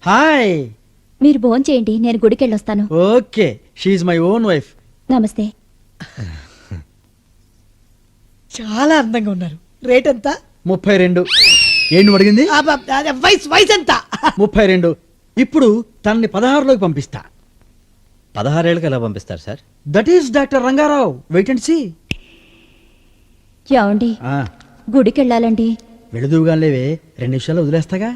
Hi. మీరు భోజనం చేయండి, నేను గుడికి వెళ్ళొస్తాను. Okay, she my own wife. నమస్తే. చాలా అందంగా ఉన్నారు. రేట్ ఎంత? 32. ఏంటి అడిగింది? వయసు ఎంత? 32. ఇప్పుడు తనని 16లోకి పంపిస్తా. 16 ఏళ్ళకి ఎలా పంపిస్తారు sir? That is doctor Rangarao. Wait and see. ఏమండి, గుడికి వెళ్ళాలండి. వెళుదువుగా లేవే, 2 నిమిషాలు వదిలేస్తాగా.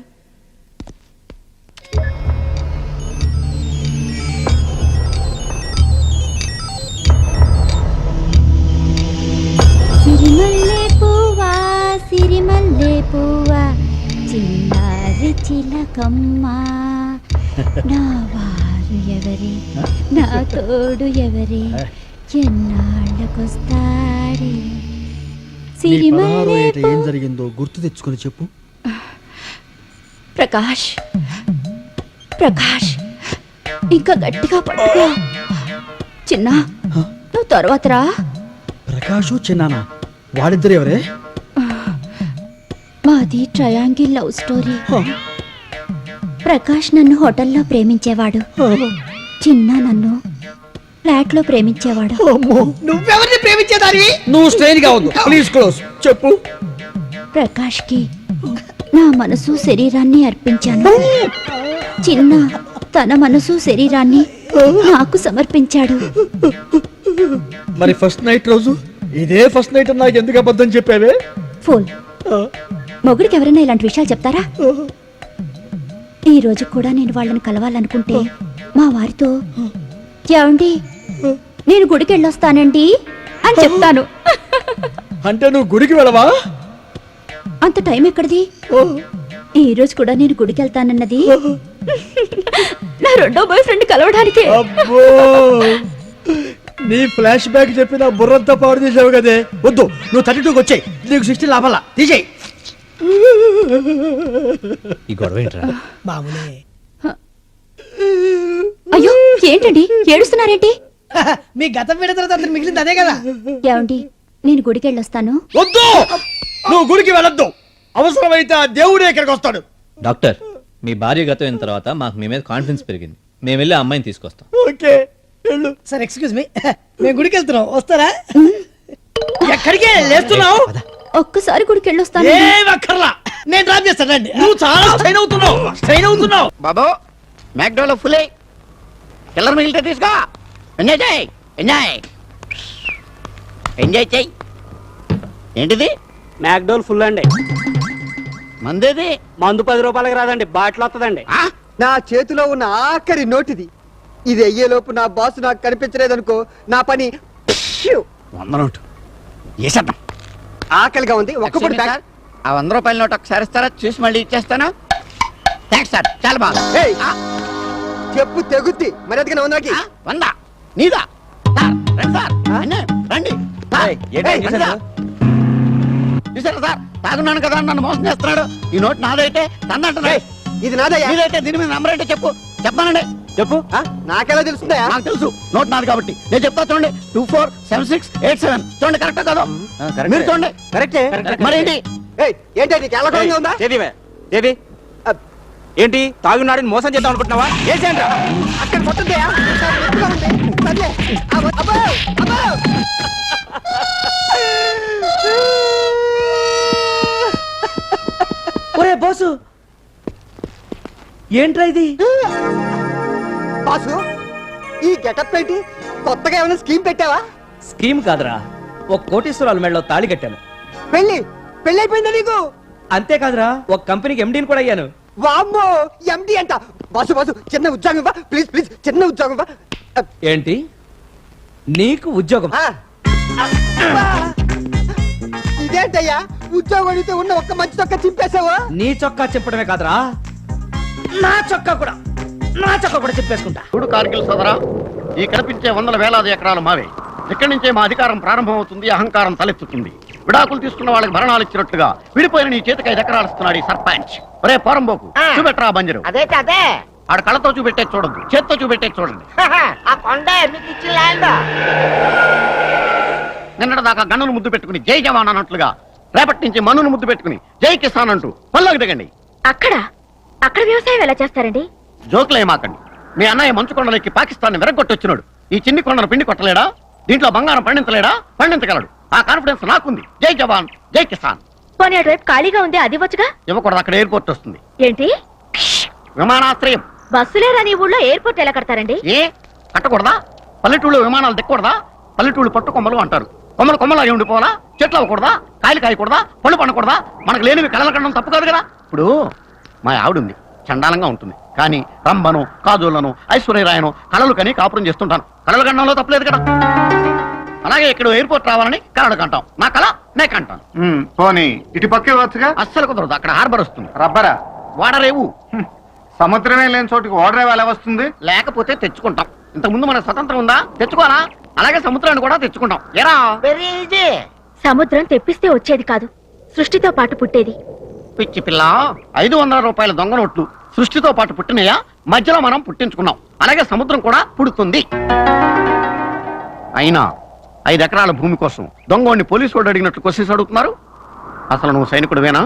సిరిమల్లె పువ్వా, సిరిమల్లె పువ్వా, చిన్నారి చిలకమ్మ, నా వారు ఎవరే, నా తోడు ఎవరే, ఎన్నాళ్ళకొస్తాడే. నీ 16వ ఏట ఏం జరిగిందో గుర్తు తెచ్చుకొని చెప్పు. ప్రకాష్, ప్రకాష్, ఇంకా గట్టిగా పట్టుకో. చిన్న, నువ్వు తర్వాత రా. ప్రకాషు చిన్నానా, వాళ్ళిద్దరు ఎవరే? మాది ట్రయాంగిల్ లవ్ స్టోరీ. ప్రకాష్ నన్ను హోటల్లో ప్రేమించేవాడు, చిన్న నన్ను ఫ్లాట్ లో ప్రేమించేవాడు. నువ్వెవరిని ప్రేమించేదానివి? నువ్వు స్ట్రెయిన్ గా ఉంది. Please close. చెప్పు. ప్రకాష్ కి నా మనసు శరీరాన్ని అర్పించాను. చిన్న తన మనసు శరీరాన్ని నాకు సమర్పించాడు. మరి ఫస్ట్ నైట్ రోజు ఇదే ఫస్ట్ నైట్ నాకు ఎందుకు అబద్ధం చెప్పావే? ఫోన్ మొగుడికి ఎవరైనా ఇలాంటి విషయాలు చెప్తారా? ఈ రోజు కూడా నేను వాళ్ళని కలవాలనుకుంటే మా వారితో, ఏమండి నేను గుడికి వెళ్ళొస్తానండి అని చెప్తాను. అంటే నువ్వు గుడికి వెళ్ళవా? అంత టైం ఎక్కడిది? ఈ రోజు కూడా నేను గుడికి వెళ్తానన్నది నా రెండో బాయ్ ఫ్రెండ్ కలవడానికి. అబ్బో, నీ ఫ్లాష్ బ్యాక్ చెప్పి నా బుర్రంతా పాడు చేసావు కదే. వద్దు, నువ్వు 32కి వచ్చాయి. నీకు 16 లాభాలా తీసేయి. ఈ గొడవ ఏంట్రా? మామూలే. అయ్యో ఏంటండి ఏడుస్తున్నారేంటి? మీ గతం విడత తర్వాత మిగిలింది అదే కదా. ఏమండి నేను గుడికి వెళ్ళొస్తాను. వద్దు, నువ్వు గుడికి వెళ్ళొద్దు. అవసరమైతే ఆ దేవుడే ఇక్కడికి వస్తాడు. డాక్టర్, మీ భార్య గతం అయిన తర్వాత మాకు మీ మీద కాన్ఫిడెన్స్ పెరిగింది. మేము వెళ్ళి ఆ అమ్మాయిని తీసుకొస్తాం. ఓకే, వెళ్ళు. సార్ ఎక్స్క్యూజ్ మీ, మేము గుడికి వెళ్తున్నాం, వస్తారా? ఎక్కడికి లేస్తున్నావు? ఒక్కసారి గుడికి వెళ్ళొస్తాను. ఏం అక్కర్లా, నేను డ్రాప్ చేస్తానండి. నువ్వు చాలా స్ట్రెయిన్ అవుతున్నావు. బాబు మ్యాక్డోలో ఫుల్ చిల్లర మిగిలితే తీసుకో. ఎంజాయ్ చేయి, ఎంజాయ్ చేయి. ఏంటిది? మ్యాక్డోల్ ఫుల్ అండి. మందేది? మందు 10 రూపాయలకి రాదండి, బాటిల్ వస్తుందండి. నా చేతిలో ఉన్న ఆఖరి నోటిది. ఇది అయ్యేలోపు నా బాసు నాకు కనిపించలేదనుకో, నా పని 100 నోటు వేసేద్దాం. ఆకలిగా ఉంది. ఒక్కప్పుడు సార్, ఆ 100 రూపాయల నోటు ఒకసారి ఇస్తారా? చూసి మళ్ళీ ఇచ్చేస్తాను. థ్యాంక్స్ సార్, చాలా బాగా. చెప్పు తెగుద్ది. మరి అదిగా 100కి 100 నీదా? సార్ రండి సార్, రండి. చూసారా సార్, తాగున్నాను కదా నన్ను మోసం చేస్తున్నాడు. ఈ నోట్ నాదైతే తన్నంటున్నాడు. ఇది నాదయ్యా. నీదైతే దీని మీద నంబర్ ఏంటో చెప్పానండి. చెప్పు. నాకెలా తెలుస్తుందా? నాకు తెలుసు, నోట్ నాది కాబట్టి నేను చెప్తా. చూడండి, 247687. చూడండి కరెక్టా కాదు? మీరు చూడండి. కరెక్టే. మరేంటి ఏంటి నీకు ఎలా కొరంగా ఉందా? ఏది ఏంటి తాగున్నాడని మోసం చేద్దాం అనుకుంటున్నావా? ఏం చేయండి అక్కడ కొట్టుదయ్యా. సర్లే. అబ్బో, అబ్బో. ఒరే బాసు, ఏంట్రా ఇది? బాసు, ఈ గెటప్ ఏంటి? కొత్తగా ఏమైనా స్కీమ్ పెట్టావా? స్కీమ్ కాదురా, ఒక కోటీశ్వరాల మెడలో తాళి కట్టాను. పెళ్ళి అయిపోయిందా నీకు? అంతేకాదురా, ఒక కంపెనీకి ఎండీని కూడా అయ్యాను. వామ్మో, ఎండి అంట. బాసు చిన్న ఉద్యోగం ఇవ్వ ప్లీజ్, చిన్న ఉద్యోగం ఇవ్వ. ఏంటి నీకు ఉద్యోగం? ఇదేంటయ్యా, ఉద్యోగం అడిగితే ఉన్న ఒక్క మంచి తొక్క చింపేశావు. నీ చొక్కా చెప్పడమే కాదురా, నా చొక్కా కూడా చెప్పేసుకుంటా. చూడు కార్గిల్ సోదరా, ఈ కనిపించే వందల వేలాది ఎకరాలు మావే. ఇక్కడి నుంచే మా అధికారం ప్రారంభమవుతుంది, అహంకారం తలెత్తుతుంది. విడాకులు తీసుకున్న వాళ్ళకి భరణాలు ఇచ్చినట్టుగా విడిపోయిన నీ చేతికి 5 ఎకరాలు ఇస్తున్నాడు ఈ సర్పంచ్. ఒరే పోరంబోకు, చూపెట్టరా బంజరు. అదే కదే, ఆడ కళ్ళతో చూపెట్టే చూడద్దు, చేత్తో చూపెట్టే చూడండి. ఆ కొండ మీకు ఇచ్చిన ల్యాండ్. నిన్నటి దాకా గన్నును ముద్దు పెట్టుకుని జై జవాన్ అన్నట్లుగా రేపటి నుంచి మనును ముద్దు పెట్టుకుని జై కిసాన్ అంటూ పల్లోకి దిగండి. అక్కడ అక్కడ వ్యవసాయం ఎలా చేస్తారండి? జోకులేమాకండి. మీ అన్నయ్య మంచు కొండలెక్కి పాకిస్తాన్ విరగొట్టొచ్చినాడు. ఈ చిన్ని కొండను పిండి కొట్టలేడా? దీంట్లో బంగారం పండించలేడా? పండించగలడు. ఆ కాన్ఫిడెన్స్ నాకుంది. జై జవాన్ జై కిసాన్. పోనీ అటువైపు ఖాళీగా ఉంది, అది వచ్చుగా. ఇవ్వకూడదు, అక్కడ ఎయిర్పోర్ట్ వస్తుంది. ఏంటి, విమానాశ్రయం. బస్సులే రాని ఊళ్ళో ఎయిర్పోర్ట్ ఎలా కడతారండి? ఏ కట్టకూడదా? పల్లెటూళ్ళు విమానాలు దిక్కకూడదా? పల్లెటూళ్ళు పట్టు కొమ్మలు అంటారు. కొమ్మలు కొమ్మలు అయి ఉండిపోవాలా? చెట్లు అవ్వకూడదా? కాయలు కాయకూడదా? పళ్ళు పండకూడదా? మనకు లేనివి కళలు కనడం తప్పు కాదు కదా. ఇప్పుడు మా ఆవిడ ఉంది, చండాలంగా ఉంటుంది, కానీ రంభను కాజోళ్లను ఐశ్వర్యరాయను కళలు కని కాపురం చేస్తుంటాను. కళలు కనడంలో తప్పలేదు కదా. అలాగే ఇక్కడ ఎయిర్పోర్ట్ రావాలని కళలు కంటాం. నా కళ నే కంటాను. పోనీ ఇటు పక్కే వచ్చుగా. అస్సలు కుదరదు, అక్కడ హార్బర్ వస్తుంది. రబ్బరా వాడరేవు. సముద్రమే లేని చోటుకి ఓడరేవు ఎలా వస్తుంది? లేకపోతే తెచ్చుకుంటాం. ఇంతకుముందు మనకు స్వతంత్రం ఉందా? తెచ్చుకోవాలా? అలాగే సముద్రాన్ని కూడా తెచ్చుకుంటాం. ఎరా వెరీ ఈజీ. సముద్రం తెప్పిస్తే వచ్చేది కాదు, సృష్టితో పాటు పుట్టేది. పిచ్చి పిల్ల, 500 రూపాయల దొంగ నోట్లు సృష్టితో పాటు పుట్టినయా? మధ్యలో మనం పుట్టించుకున్నాం. అలాగే సముద్రం కూడా పుడుతుంది. అయినా 5 ఎకరాల భూమి కోసం దొంగోడిని పోలీసు వాడు అడిగినట్లు క్వశ్చన్స్ అడుగుతున్నారు. అసలు నువ్వు సైనికుడివేనా?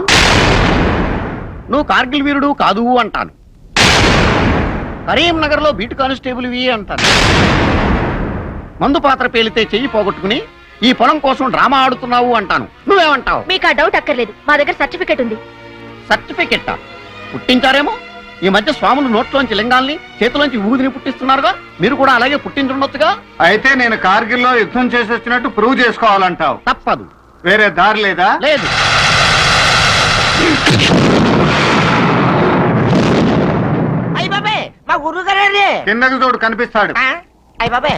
నువ్వు కార్గిల్ వీరుడు కాదు అంటాను. కరీంనగర్ లో బీట్ కానిస్టేబుల్ వి అంటాను. మందు పాత్ర పేలితే చెయ్యి పోగొట్టుకుని ఈ పొలం కోసం డ్రామా ఆడుతున్నావు అంటాను. నువ్వేమంటావు? మీకు ఆ డౌట్ అక్కర్లేదు, మా దగ్గర సర్టిఫికెట్ ఉంది. సర్టిఫికెట్టా? పుట్టించారేమో. ఈ మధ్య స్వాములు నోట్లోంచి లింగాల్ని చేతిలోంచి ఊదిని పుట్టిస్తున్నారుగా. మీరు కూడా అలాగే పుట్టించుండొచ్చుగా. అయితే నేను కార్గిల్లో యుద్ధం చేసి వచ్చినట్టు ప్రూవ్ చేసుకోవాలంటావు. తప్పదు. వేరే దారి లేదా? లేదు. అయ్య బాబే, మా గురువు గారే. కిందకి చూడు, కనిపిస్తాడు. అయ్య బాబే,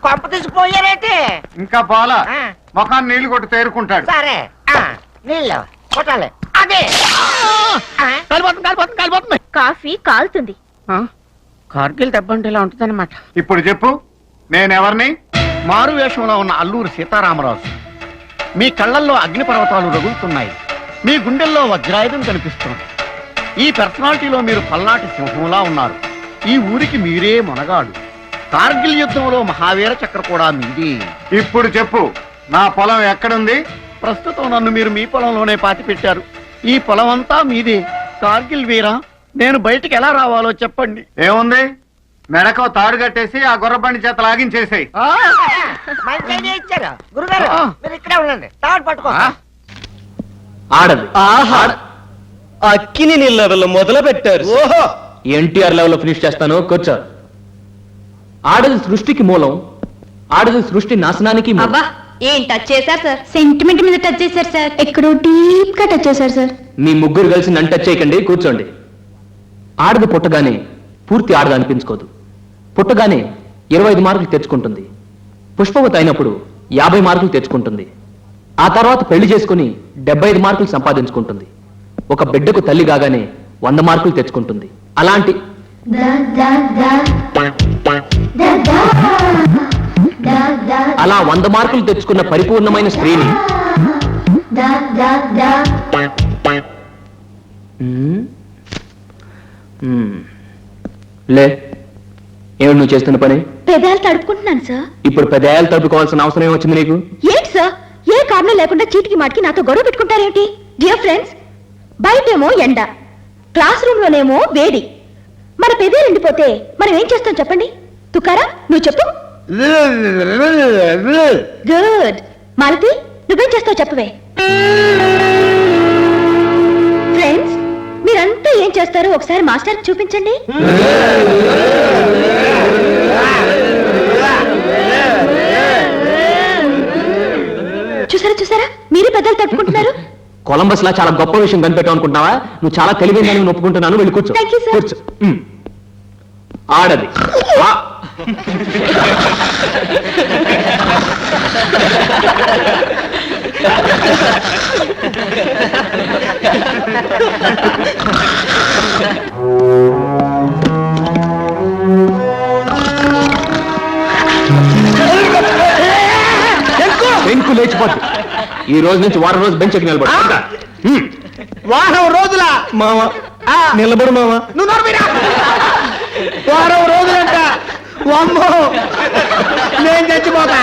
కొంప తీసిపోయారేంటి? ఇంకా పోలా. ఆ. ముఖాన్ని నీళ్లు కొట్టి తేరుకుంటాడు. సరే, నీళ్ళు కొట్టాలి. అదే కాలిపోతుంది, కాలిపోతుంది, కాలిపోతుంది. కాఫీ కాలుతుంది. కార్గిల్ దెబ్బ అంటే ఇలా ఉంటుందన్నమాట. ఇప్పుడు చెప్పు, నేనెవరిని? మారు వేషంలో ఉన్న అల్లూరి సీతారామరాజు. మీ కళ్ళల్లో అగ్నిపర్వతాలు రగులుతున్నాయి, మీ గుండెల్లో వజ్రాయుధం కనిపిస్తుంది. ఈ పర్సనాలిటీలో మీరు పల్నాటి సింహంలా ఉన్నారు. ఈ ఊరికి మీరే మొనగాడు. కార్గిల్ యుద్ధంలో మహావీర చక్ర కూడా మీది. ఇప్పుడు చెప్పు, నా పొలం ఎక్కడుంది? ప్రస్తుతం నన్ను మీరు మీ పొలంలోనే పాతి పెట్టారు. ఈ పొలం అంతా మీదే. కార్గిల్ వీరా, నేను బయటికి ఎలా రావాలో చెప్పండి. ఏముంది, మెడకో తాడు కట్టేసి ఆ గుర్రబండి చేత లాగించేసాయి. మంచి ఐడియా ఇచ్చారు గురుగారు. మీరు ఇక్కడే ఉండండి, తాడు పట్టుకో. ఆడది అక్కిని నీ లెవెల్ మొదలు పెట్టారు. ఓహో, ఎన్టీఆర్ లెవెల్ ఫినిష్ చేస్తాను, కూర్చో. ఆడది సృష్టికి మూలం, ఆడది సృష్టి నాశనానికి మూలం. అబ్బా, ఏం టచ్ చేశారు సార్? సెంటిమెంట్ మీద టచ్ చేశారు సార్. ఎక్కడో డీప్ గా టచ్ చేశారు సార్. మీ ముగ్గురు కలిసి నన్ను టచ్ చేయకండి, కూర్చోండి. ఆడది పుట్టగానే పూర్తి ఆడది అనిపించుకోదు. పుట్టగానే 25 మార్కులు తెచ్చుకుంటుంది. పుష్పవతి అయినప్పుడు 50 మార్కులు తెచ్చుకుంటుంది. ఆ తర్వాత పెళ్లి చేసుకుని 75 మార్కులు సంపాదించుకుంటుంది. ఒక బిడ్డకు తల్లి కాగానే 100 మార్కులు తెచ్చుకుంటుంది. అలాంటి అలా 100 మార్కులు తెచ్చుకున్న పరిపూర్ణమైన స్త్రీని లే, ఏమిటి నువ్వు చేస్తున్న పని? పెదాలు తడుపుకుంటున్నాను సార్. ఇప్పుడు పెదాయాలు తడుపుకోవాల్సిన అవసరం ఏమొచ్చింది నీకు? ఏంటి సార్, ఏ కారణం లేకుండా చీటికి మాటికి నాతో గొడవ పెట్టుకుంటారేంటి? డియర్ ఫ్రెండ్స్, బయటేమో ఎండ, క్లాస్ రూమ్ లోనేమో వేడి. మన పెదే ఎండిపోతే మనం ఏం చేస్తాం చెప్పండి? తుకారా, నువ్వు చెప్పు. గుడ్. మాలతి, నువ్వేం చేస్తావు చెప్పవే. ఫ్రెండ్స్, మీరంతా ఏం చేస్తారో ఒకసారి మాస్టర్ చూపించండి. చూసారా చూసారా, మీరే పెద్దలు తట్టుకుంటున్నారు. కొలంబస్ లా చాలా గొప్ప విషయం కనిపెట్టావు అనుకుంటున్నావా? నువ్వు చాలా తెలివైన ఒప్పుకుంటున్నాను. వెళ్ళి కూర్చో. Thank you, sir. కూర్చో. ఆడది బెంకు లేచిపోద్ది. ఈ రోజు నుంచి వారం రోజు బెంచ్ ఎక్కి నిలబడు. వారం రోజుల మామ నిలబడు మామ. నువ్వు నోర్మీరా? వారం రోజులంట. అమ్మో, నేను చచ్చిపోతా.